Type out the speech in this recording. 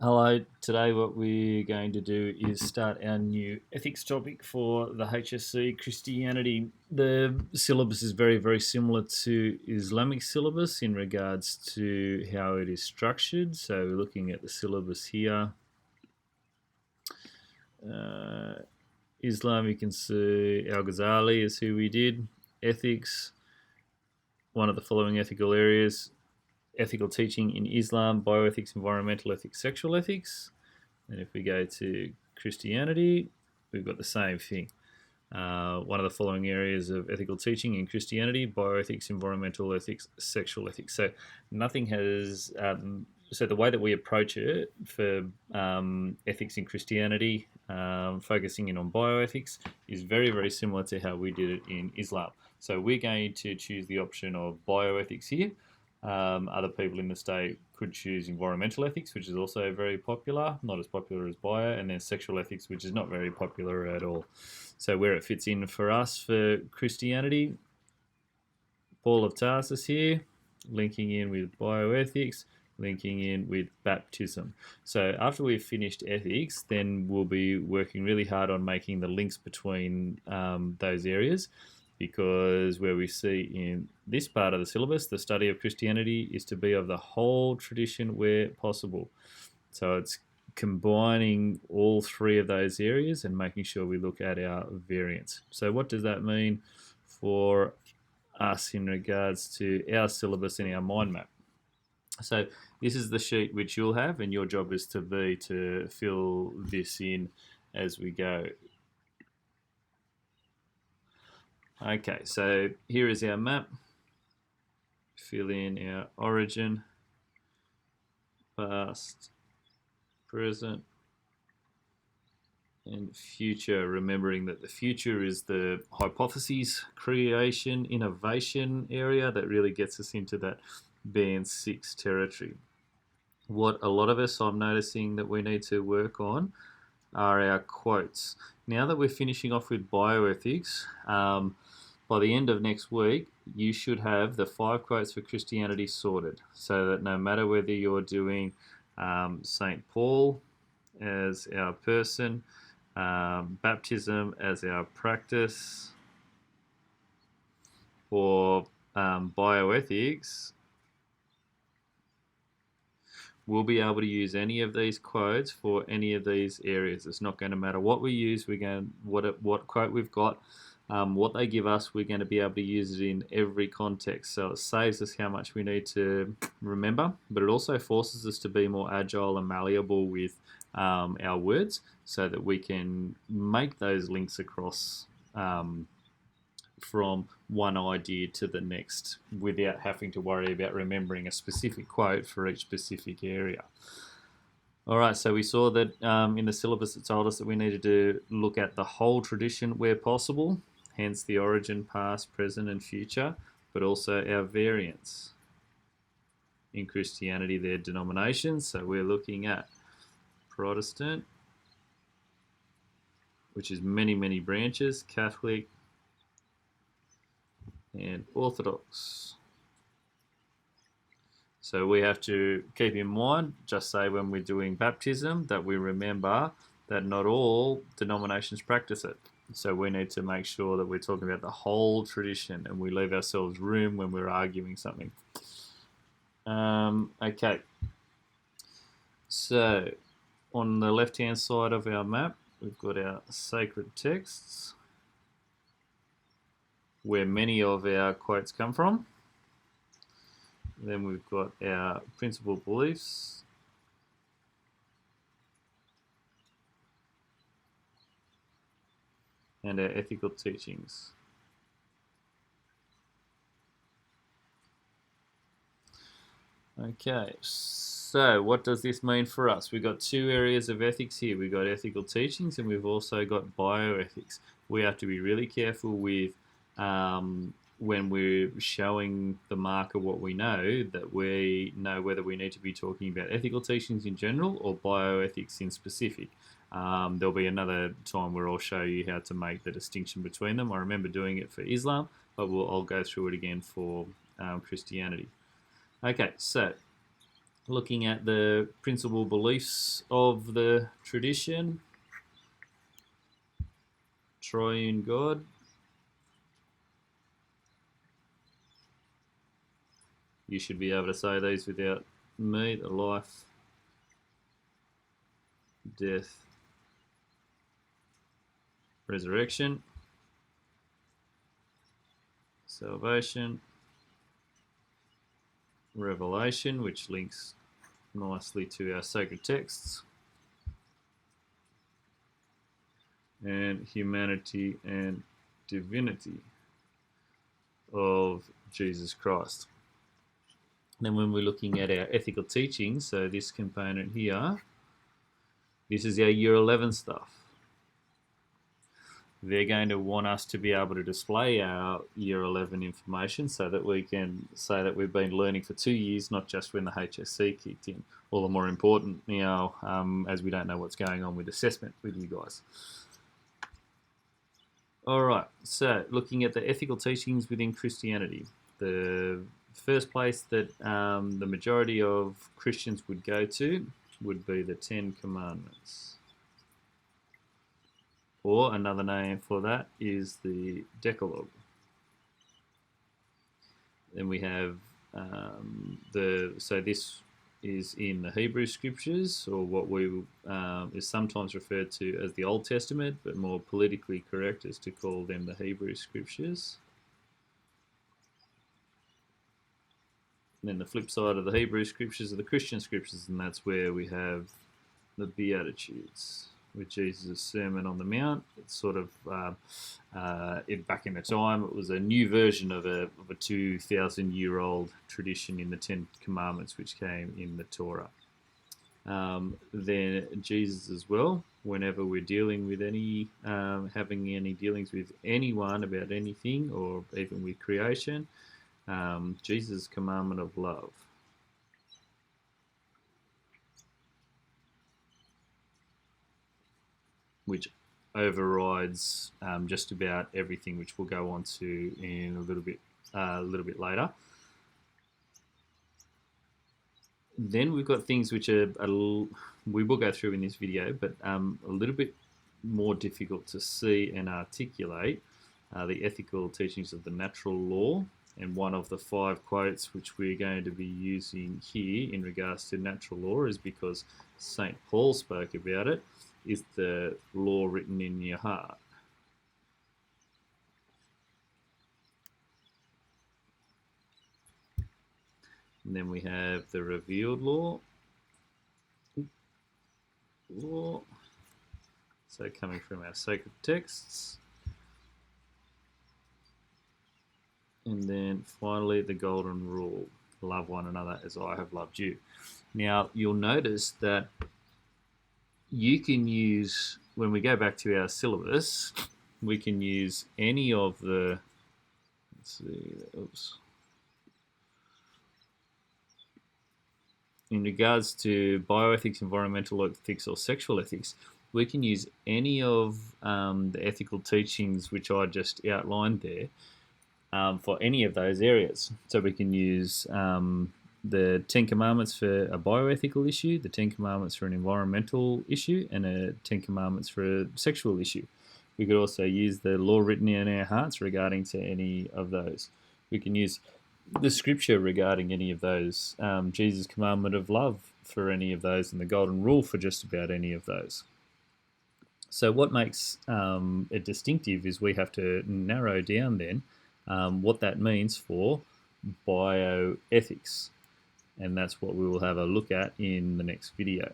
Hello, today what we're going to do is start our new ethics topic for the HSC Christianity. The syllabus is very, very similar to Islamic syllabus in regards to how it is structured. So we're looking at the syllabus here. Islam, you can see Al-Ghazali is who we did. Ethics, one of the following ethical areas: ethical teaching in Islam, bioethics, environmental ethics, sexual ethics. And if we go to Christianity, we've got the same thing. One of the following areas of ethical teaching in Christianity: bioethics, environmental ethics, sexual ethics. So nothing has. So the way that we approach it for ethics in Christianity, focusing in on bioethics, is very, very similar to how we did it in Islam. So we're going to choose the option of bioethics here. Other people in the state could choose environmental ethics, which is also very popular, not as popular as bio, and then sexual ethics, which is not very popular at all. So where it fits in for us for Christianity, Paul of Tarsus here, linking in with bioethics, linking in with baptism. So after we've finished ethics, then we'll be working really hard on making the links between those areas, because where we see in this part of the syllabus, the study of Christianity is to be of the whole tradition where possible. So it's combining all three of those areas and making sure we look at our variants. So what does that mean for us in regards to our syllabus and our mind map? So this is the sheet which you'll have, and your job is to fill this in as we go. Okay, so here is our map. Fill in our origin, past, present, and future, remembering that the future is the hypotheses, creation, innovation area that really gets us into that band 6 territory. What a lot of us, I'm noticing that we need to work on are our quotes. Now that we're finishing off with bioethics, by the end of next week, you should have the 5 quotes for Christianity sorted, so that no matter whether you're doing St. Paul as our person, baptism as our practice, or bioethics, we'll be able to use any of these quotes for any of these areas. It's not going to matter what we use. We're going what quote we've got, what they give us. We're going to be able to use it in every context. So it saves us how much we need to remember, but it also forces us to be more agile and malleable with our words, so that we can make those links across from one idea to the next without having to worry about remembering a specific quote for each specific area. All right, so we saw that in the syllabus it told us that we needed to look at the whole tradition where possible, hence the origin, past, present, and future, but also our variants. In Christianity, their denominations, so we're looking at Protestant, which is many, many branches, Catholic, and Orthodox. So we have to keep in mind, just say when we're doing baptism, that we remember that not all denominations practice it. So we need to make sure that we're talking about the whole tradition, and we leave ourselves room when we're arguing something. Okay. So on the left-hand side of our map, we've got our sacred texts, where many of our quotes come from. Then we've got our principal beliefs, and our ethical teachings. Okay, so what does this mean for us? We've got 2 areas of ethics here. We've got ethical teachings, and we've also got bioethics. We have to be really careful with when we're showing the marker what we know, that we know whether we need to be talking about ethical teachings in general or bioethics in specific. There'll be another time where I'll show you how to make the distinction between them. I remember doing it for Islam, but I'll go through it again for Christianity. Okay, so looking at the principal beliefs of the tradition. Triune God. You should be able to say these without me. The life, death, resurrection, salvation, revelation, which links nicely to our sacred texts, and humanity and divinity of Jesus Christ. Then when we're looking at our ethical teachings, so this component here, this is our year 11 stuff. They're going to want us to be able to display our year 11 information so that we can say that we've been learning for 2 years, not just when the HSC kicked in. All the more important now, as we don't know what's going on with assessment with you guys. All right, so looking at the ethical teachings within Christianity, the first place that the majority of Christians would go to would be the 10 Commandments. Or another name for that is the Decalogue. Then we have so this is in the Hebrew Scriptures, or what is sometimes referred to as the Old Testament, but more politically correct is to call them the Hebrew Scriptures. And then the flip side of the Hebrew Scriptures are the Christian Scriptures, and that's where we have the Beatitudes with Jesus' Sermon on the Mount. It's sort of, back in the time, it was a new version of a 2,000-year-old tradition in the 10 Commandments, which came in the Torah. Then Jesus as well, whenever we're dealing with having any dealings with anyone about anything, or even with creation, Jesus' commandment of love. Which overrides just about everything, which we'll go on to in a little bit later. Then we've got things which are we will go through in this video, but a little bit more difficult to see and articulate. The ethical teachings of the natural law, and one of the 5 quotes which we're going to be using here in regards to natural law is because St. Paul spoke about it, is the law written in your heart. And then we have the revealed law. So coming from our sacred texts. And then finally the golden rule, love one another as I have loved you. Now you'll notice that you can use, when we go back to our syllabus, we can use any of the, in regards to bioethics, environmental ethics, or sexual ethics, we can use any of the ethical teachings which I just outlined there for any of those areas. So we can use the 10 Commandments for a bioethical issue, the 10 Commandments for an environmental issue, and the 10 Commandments for a sexual issue. We could also use the law written in our hearts regarding to any of those. We can use the scripture regarding any of those, Jesus' commandment of love for any of those, and the golden rule for just about any of those. So what makes it distinctive is we have to narrow down then what that means for bioethics. And that's what we will have a look at in the next video.